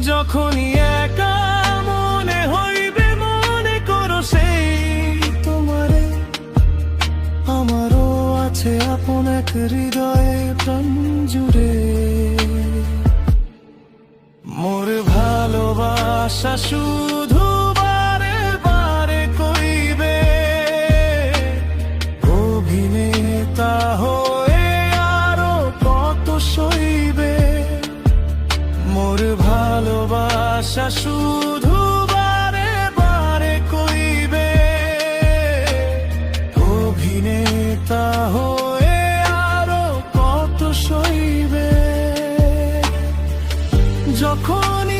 যখনই একা মনে হইবে মনে করো সেই তোমারে। আমারও আছে আপন এক হৃদয়ে প্রাণ জুড়ে। মোর ভালোবাসা শুধু বারে বারে কইবে, অভিনেতা হয়ে আরো কত সইবে। মোর ভালোবাসা শুধু বারে বারে কইবে, অভিনেতা হয়ে আরো কত সইবে। যখন